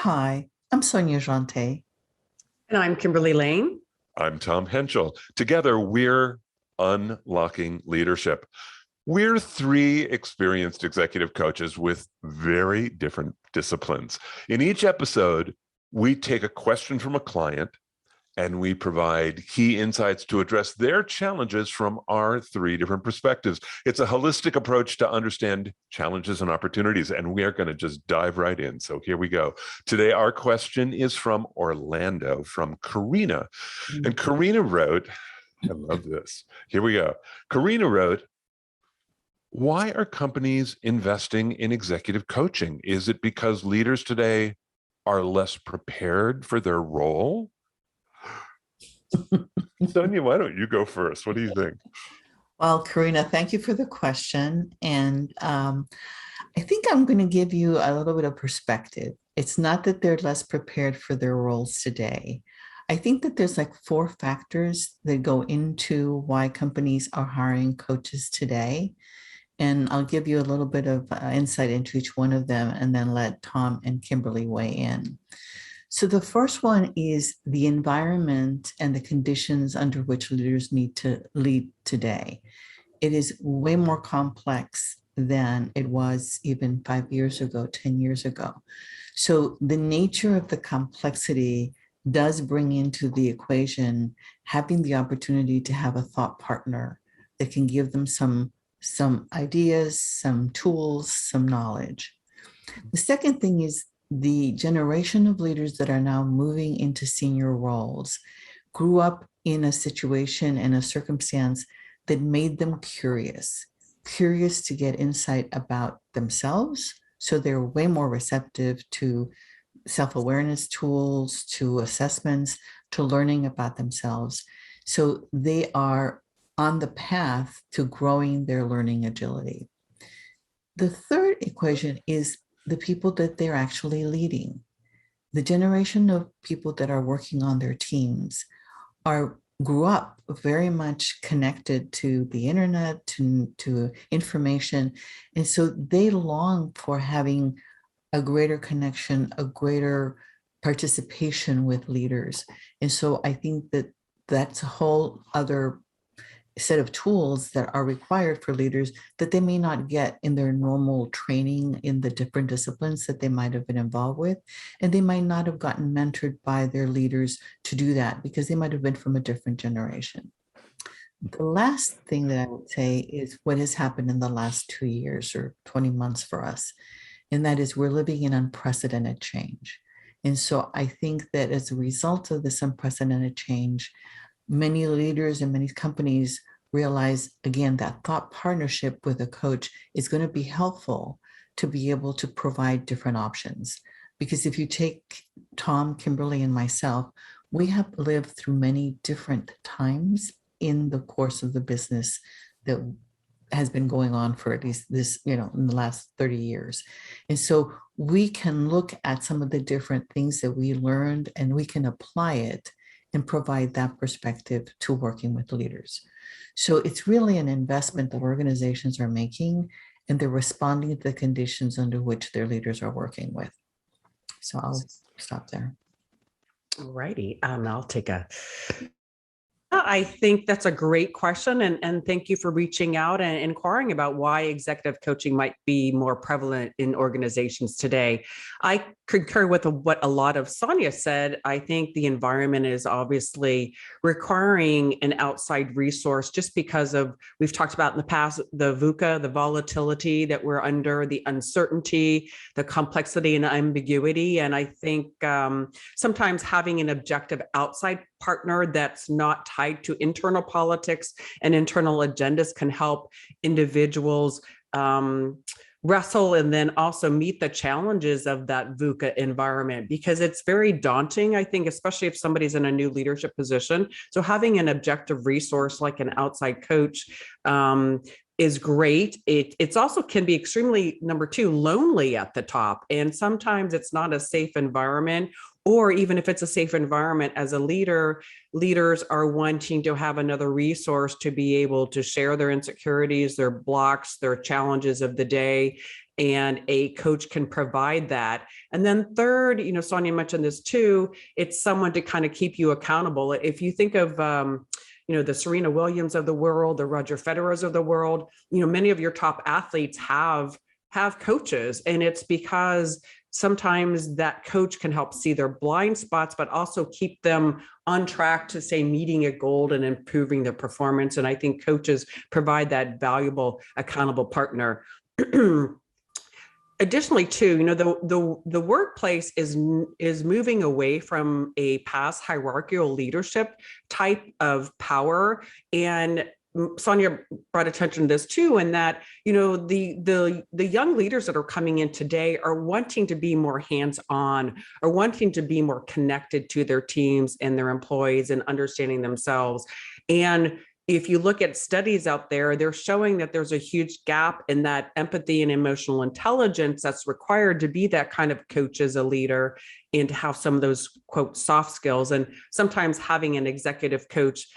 Hi, I'm Sonia Jante. And I'm Kimberly Lane. I'm Tom Henschel. Together, we're Unlocking Leadership. We're three experienced executive coaches with very different disciplines. In each episode, we take a question from a client and we provide key insights to address their challenges from our three different perspectives. It's a holistic approach to understand challenges and opportunities, and we are going to just dive right in. So here we go. Today, our question is from Orlando, from Karina. And Karina wrote, I love this. Here we go. Karina wrote, why are companies investing in executive coaching? Is it because leaders today are less prepared for their role? Sonia, why don't you go first? What do you think? Well, Karina, thank you for the question. And I think I'm going to give you a little bit of perspective. It's not that they're less prepared for their roles today. I think that there's like four factors that go into why companies are hiring coaches today. And I'll give you a little bit of insight into each one of them and then let Tom and Kimberly weigh in. So the first one is the environment and the conditions under which leaders need to lead today. It is way more complex than it was even 5 years ago, 10 years ago. So the nature of the complexity does bring into the equation having the opportunity to have a thought partner that can give them some ideas, some tools, some knowledge. The second thing is the generation of leaders that are now moving into senior roles grew up in a situation and a circumstance that made them curious to get insight about themselves. So they're way more receptive to self-awareness tools, to assessments, to learning about themselves. So they are on the path to growing their learning agility. The third equation is the people that they're actually leading. The generation of people that are working on their teams grew up very much connected to the internet, to information. And so they long for having a greater connection, a greater participation with leaders. And so I think that that's a whole other set of tools that are required for leaders that they may not get in their normal training in the different disciplines that they might have been involved with. And they might not have gotten mentored by their leaders to do that because they might have been from a different generation. The last thing that I would say is what has happened in the last 2 years or 20 months for us. And that is we're living in unprecedented change. And so I think that as a result of this unprecedented change, many leaders and many companies realize, again, that thought partnership with a coach is going to be helpful to be able to provide different options. Because if you take Tom, Kimberly, and myself, we have lived through many different times in the course of the business that has been going on for at least this, in the last 30 years. And so we can look at some of the different things that we learned and we can apply it and provide that perspective to working with leaders. So it's really an investment that organizations are making, and they're responding to the conditions under which their leaders are working with. So I'll stop there. All righty. I'll take I think that's a great question. And thank you for reaching out and inquiring about why executive coaching might be more prevalent in organizations today. I concur with what a lot of Sonia said. I think the environment is obviously requiring an outside resource just because of, we've talked about in the past, the VUCA, the volatility that we're under, the uncertainty, the complexity and ambiguity. And I think sometimes having an objective outside partner that's not tied to internal politics and internal agendas can help individuals wrestle and then also meet the challenges of that VUCA environment, because it's very daunting, I think, especially if somebody's in a new leadership position. So having an objective resource like an outside coach is great. It's also can be extremely, number two, lonely at the top. And sometimes it's not a safe environment, or even if it's a safe environment as a leader, leaders are wanting to have another resource to be able to share their insecurities, their blocks, their challenges of the day. and a coach can provide that. And then third, Sonia mentioned this too, it's someone to kind of keep you accountable. If you think of, the Serena Williams of the world, the Roger Federers of the world, many of your top athletes have coaches, and it's because sometimes that coach can help see their blind spots, but also keep them on track to, say, meeting a goal and improving their performance. And I think coaches provide that valuable, accountable partner. Additionally, too, the workplace is moving away from a past hierarchical leadership type of power. And Sonia brought attention to this too, and that the young leaders that are coming in today are wanting to be more hands-on, or wanting to be more connected to their teams and their employees and understanding themselves. And if you look at studies out there, they're showing that there's a huge gap in that empathy and emotional intelligence that's required to be that kind of coach as a leader, and to have some of those, quote, soft skills. And sometimes having an executive coach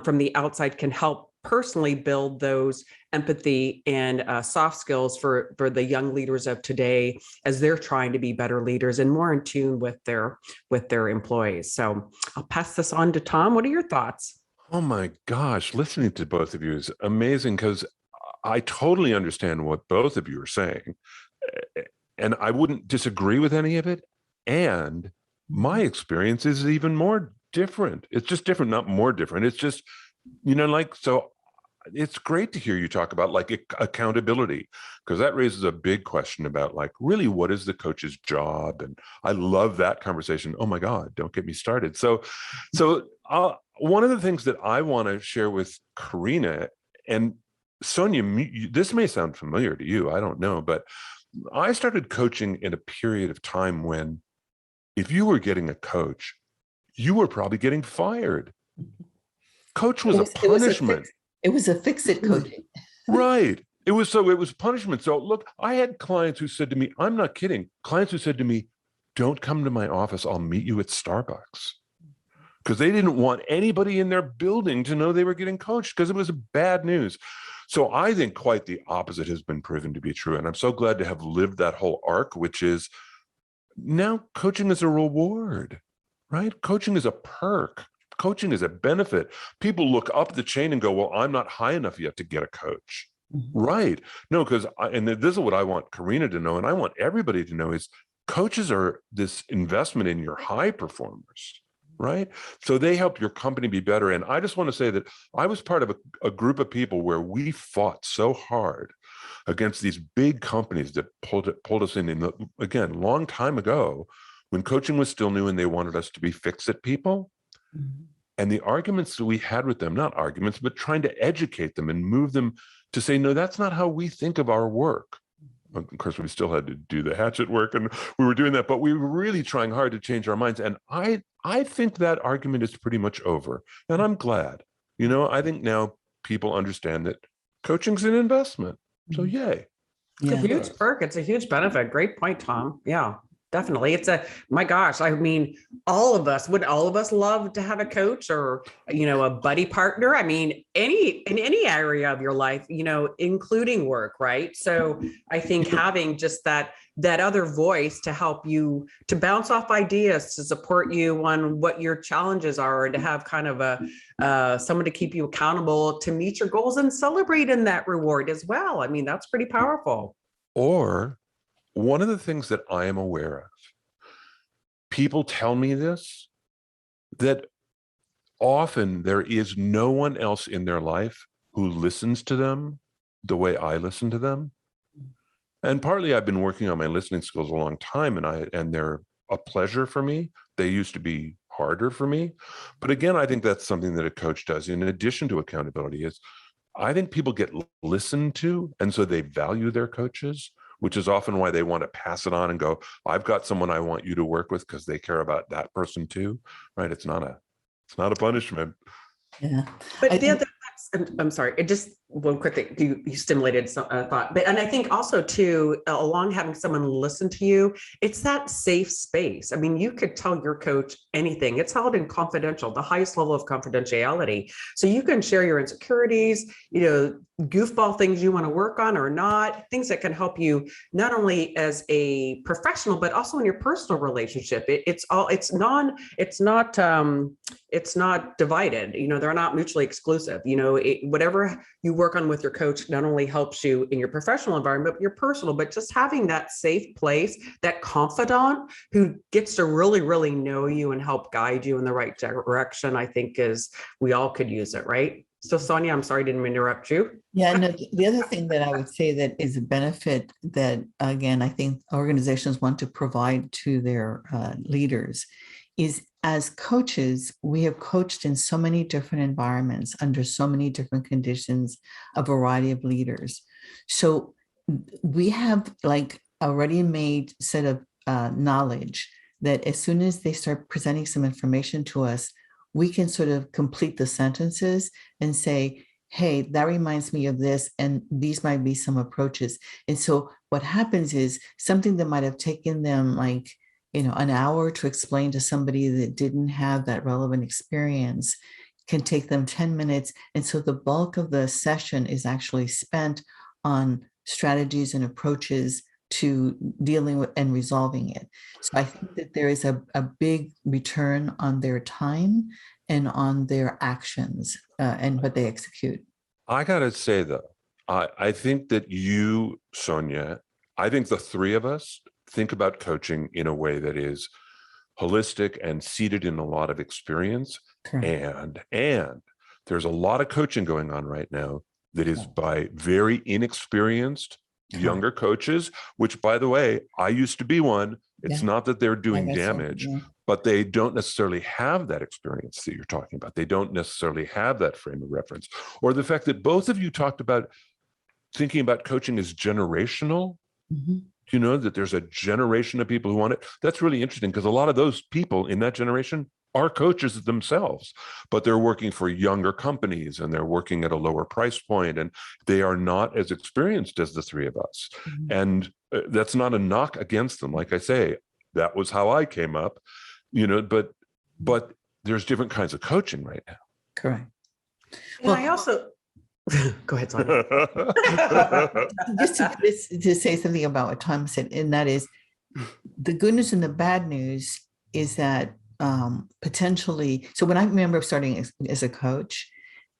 from the outside can help personally build those empathy and soft skills for the young leaders of today, as they're trying to be better leaders and more in tune with their employees. So I'll pass this on to Tom. What are your thoughts? Oh my gosh, listening to both of you is amazing, because I totally understand what both of you are saying, and I wouldn't disagree with any of it. And my experience is even more different. It's just different, not more different. It's just, so it's great to hear you talk about accountability, because that raises a big question about really what is the coach's job. And I love that conversation. Oh my God, don't get me started. So one of the things that I want to share with Karina and Sonia, this may sound familiar to you, I don't know, but I started coaching in a period of time when if you were getting a coach, you were probably getting fired. Coach was a punishment. It was a fix-it coaching. Right. It was punishment. So look, I had clients who said to me, I'm not kidding, clients who said to me, don't come to my office, I'll meet you at Starbucks. Because they didn't want anybody in their building to know they were getting coached, because it was bad news. So I think quite the opposite has been proven to be true. And I'm so glad to have lived that whole arc, which is now coaching is a reward, right? Coaching is a perk. Coaching is a benefit. People look up the chain and go, well, I'm not high enough yet to get a coach. Mm-hmm. Right. No, because, and this is what I want Karina to know, and I want everybody to know, is coaches are this investment in your high performers, right? So they help your company be better. And I just want to say that I was part of a group of people where we fought so hard against these big companies that pulled us in again, long time ago, when coaching was still new and they wanted us to be fix-it people. Mm-hmm. And the arguments that we had with them, not arguments, but trying to educate them and move them to say, no, that's not how we think of our work. Of course, we still had to do the hatchet work, and we were doing that, but we were really trying hard to change our minds. And I think that argument is pretty much over, and I'm glad. I think now people understand that coaching's an investment. So yay. It's a huge perk. It's a huge benefit. Great point, Tom. Yeah, definitely. My gosh, I mean, would all of us love to have a coach or, a buddy partner? I mean, in any area of your life, including work, right? So I think having just that other voice to help you, to bounce off ideas, to support you on what your challenges are, and to have kind of someone to keep you accountable to meet your goals and celebrate in that reward as well. I mean, that's pretty powerful. Or one of the things that I am aware of, people tell me this, that often there is no one else in their life who listens to them the way I listen to them. And partly I've been working on my listening skills a long time, and they're a pleasure for me. They used to be harder for me. But again, I think that's something that a coach does in addition to accountability, is I think people get listened to, and so they value their coaches, which is often why they want to pass it on and go, I've got someone I want you to work with, because they care about that person too, right? It's not a punishment. Yeah. But I'm sorry, one quick thing, you stimulated some thought, but and I think also too, along having someone listen to you, it's that safe space. I mean, you could tell your coach anything. It's held in confidential, the highest level of confidentiality. So you can share your insecurities, goofball things you want to work on or not, things that can help you not only as a professional, but also in your personal relationship. It's not divided. They're not mutually exclusive. Whatever you work on with your coach not only helps you in your professional environment, but your personal, but just having that safe place, that confidant who gets to really, really know you and help guide you in the right direction, I think we all could use it, right? So Sonia, I'm sorry, I didn't interrupt you. Yeah, no, the other thing that I would say that is a benefit that, again, I think organizations want to provide to their leaders is, as coaches, we have coached in so many different environments under so many different conditions, a variety of leaders. So we have like a ready-made set of knowledge that as soon as they start presenting some information to us, we can sort of complete the sentences and say, hey, that reminds me of this, and these might be some approaches. And so what happens is something that might have taken them like, an hour to explain to somebody that didn't have that relevant experience can take them 10 minutes. And so the bulk of the session is actually spent on strategies and approaches to dealing with and resolving it. So I think that there is a big return on their time and on their actions and what they execute. I got to say, though, I think that you, Sonia, I think the three of us think about coaching in a way that is holistic and seated in a lot of experience. Correct. And there's a lot of coaching going on right now that is by very inexperienced younger coaches, which, by the way, I used to be one. It's not that they're doing damage, but they don't necessarily have that experience that you're talking about. They don't necessarily have that frame of reference. Or the fact that both of you talked about thinking about coaching as generational. Mm-hmm. That there's a generation of people who want it. That's really interesting because a lot of those people in that generation are coaches themselves, but they're working for younger companies and they're working at a lower price point and they are not as experienced as the three of us. Mm-hmm. And that's not a knock against them. Like I say, that was how I came up, but there's different kinds of coaching right now. Correct. Well, I also... Go ahead, Sonia. Just to say something about what Tom said, and that is the good news and the bad news is that potentially, so when I remember starting as a coach,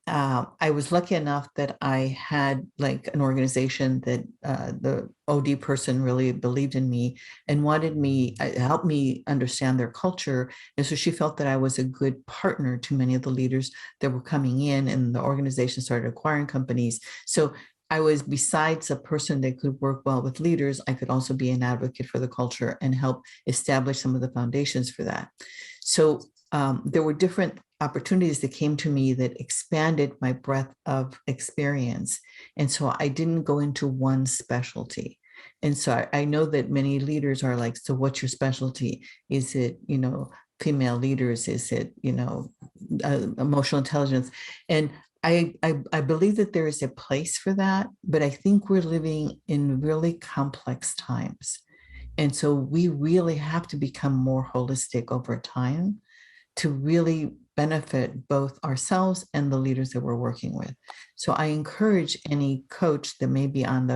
I was lucky enough that I had like an organization that the OD person really believed in me and wanted me, helped me understand their culture. And so she felt that I was a good partner to many of the leaders that were coming in, and the organization started acquiring companies. So I was, besides a person that could work well with leaders, I could also be an advocate for the culture and help establish some of the foundations for that. So there were different opportunities that came to me that expanded my breadth of experience. And so I didn't go into one specialty. And so I know that many leaders are like, so what's your specialty? Is it, female leaders? Is it, emotional intelligence? And I believe that there is a place for that, but I think we're living in really complex times. And so we really have to become more holistic over time to really benefit both ourselves and the leaders that we're working with. So I encourage any coach that may be on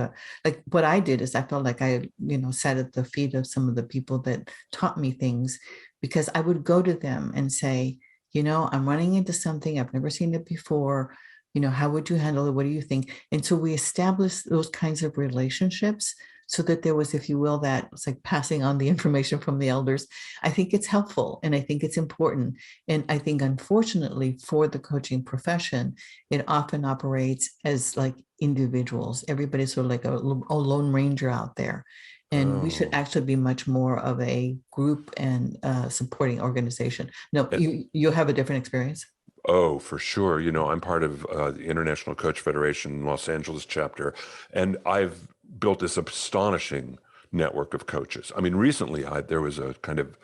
like what I did is I felt like I, sat at the feet of some of the people that taught me things, because I would go to them and say, I'm running into something, I've never seen it before. How would you handle it? What do you think? And so we established those kinds of relationships so that there was, if you will, that it's like passing on the information from the elders. I think it's helpful and I think it's important. And I think, unfortunately, for the coaching profession, it often operates as like individuals. Everybody's sort of like a lone ranger out there. And we should actually be much more of a group and supporting organization. No, you have a different experience. Oh, for sure. I'm part of the International Coach Federation Los Angeles chapter, and I've built this astonishing network of coaches. I mean, recently there was a kind of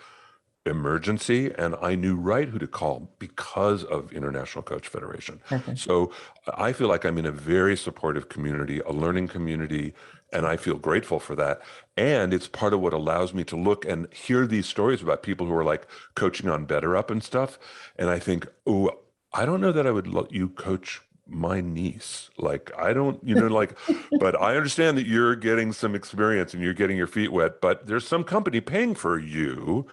emergency, and I knew right who to call because of International Coach Federation. Perfect. So I feel like I'm in a very supportive community, a learning community, and I feel grateful for that. And it's part of what allows me to look and hear these stories about people who are like coaching on Better Up and stuff. And I think, oh, I don't know that I would let you coach my niece. Like, I don't, like, but I understand that you're getting some experience and you're getting your feet wet, but there's some company paying for you.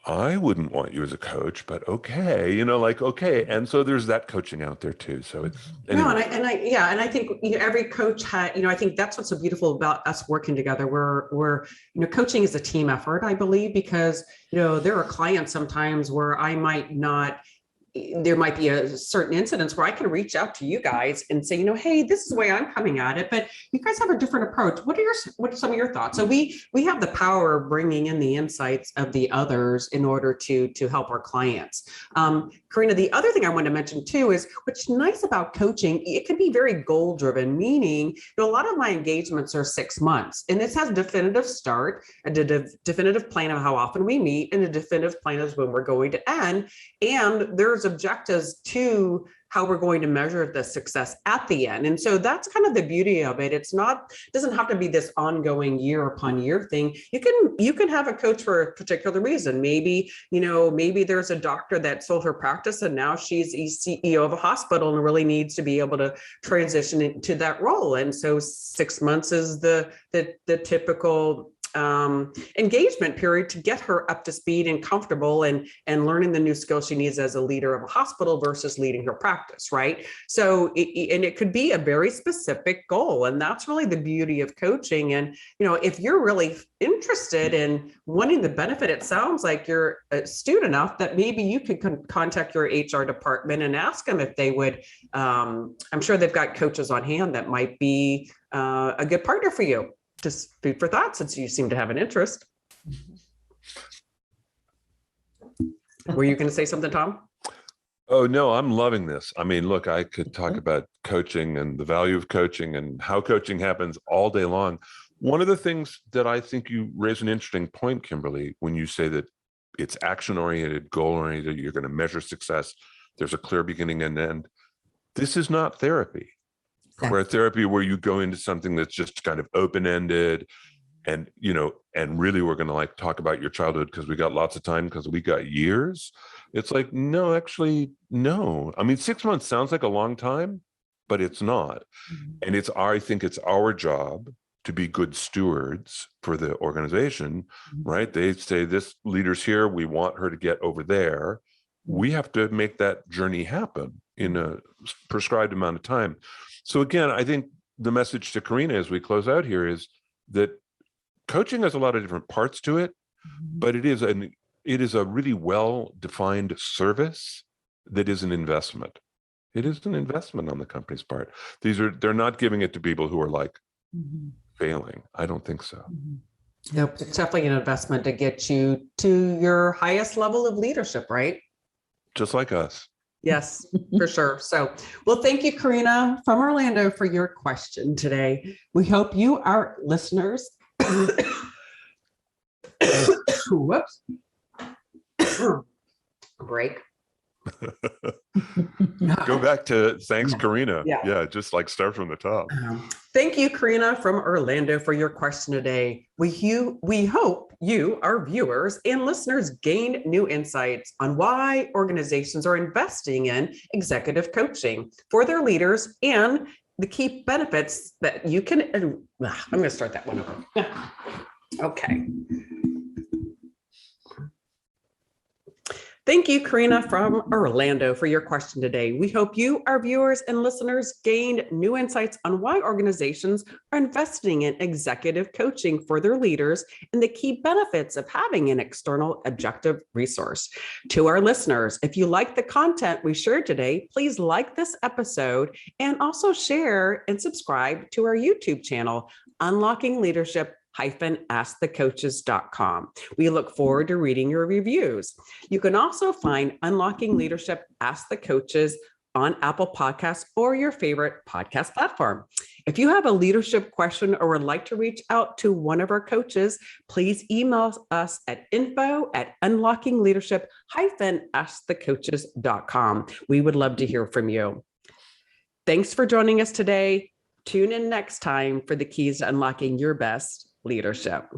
I wouldn't want you as a coach, but okay, like, okay. And so there's that coaching out there too. So it's, No, anyway. and I think every coach had, I think that's what's so beautiful about us working together. We're coaching is a team effort, I believe, because there are clients sometimes where I might not. There might be a certain incidents where I can reach out to you guys and say, hey, this is the way I'm coming at it, but you guys have a different approach. What are some of your thoughts? So we have the power of bringing in the insights of the others in order to help our clients. Karina, the other thing I want to mention too is what's nice about coaching. It can be very goal driven, meaning a lot of my engagements are 6 months, and this has a definitive start, a definitive plan of how often we meet, and a definitive plan of when we're going to end. And there's objectives to how we're going to measure the success at the end. And so that's kind of the beauty of it. It doesn't have to be this ongoing year upon year thing. You can have a coach for a particular reason. Maybe there's a doctor that sold her practice and now she's a CEO of a hospital and really needs to be able to transition into that role. And so 6 months is the typical engagement period to get her up to speed and comfortable and learning the new skills she needs as a leader of a hospital versus leading her practice, right? So, it could be a very specific goal, and that's really the beauty of coaching. And, if you're really interested in wanting the benefit, it sounds like you're astute enough that maybe you could contact your HR department and ask them if they would. I'm sure they've got coaches on hand that might be a good partner for you. Just food for thought, since you seem to have an interest. Were you going to say something, Tom? Oh, no, I'm loving this. I mean, look, I could talk about coaching and the value of coaching and how coaching happens all day long. One of the things that I think you raise an interesting point, Kimberly, when you say that it's action-oriented, goal-oriented, you're going to measure success, there's a clear beginning and end. This is not therapy. Or therapy where you go into something that's just kind of open-ended and, and really we're going to like talk about your childhood because we got lots of time because we got years. It's like, no, actually, no. I mean, 6 months sounds like a long time, but it's not. And I think it's our job to be good stewards for the organization, right? They say this leader's here, we want her to get over there. We have to make that journey happen in a prescribed amount of time. So again, I think the message to Karina as we close out here is that coaching has a lot of different parts to it, but it is a really well-defined service that is an investment. It is an investment on the company's part. They're not giving it to people who are like failing. I don't think so. Nope, it's definitely an investment to get you to your highest level of leadership, right? Just like us. Yes, for sure. So, well, thank you, Karina from Orlando, for your question today. We hope you, our listeners, whoops, break. Go back to thanks, Karina. Yeah. Just like start from the top. Thank you, Karina from Orlando, for your question today. We hope you, our viewers and listeners, gained new insights on why organizations are investing in executive coaching for their leaders and the key benefits that you can. I'm going to start that one over. Okay. Thank you, Karina from Orlando, for your question today. We hope you, our viewers and listeners, gained new insights on why organizations are investing in executive coaching for their leaders and the key benefits of having an external objective resource. To our listeners, if you like the content we shared today, please like this episode and also share and subscribe to our YouTube channel, Unlocking Leadership askthecoaches.com. We look forward to reading your reviews. You can also find Unlocking Leadership Ask the Coaches on Apple Podcasts or your favorite podcast platform. If you have a leadership question or would like to reach out to one of our coaches, please email us at info@unlockingleadership-askthecoaches.com. We would love to hear from you. Thanks for joining us today. Tune in next time for the keys to unlocking your best leadership.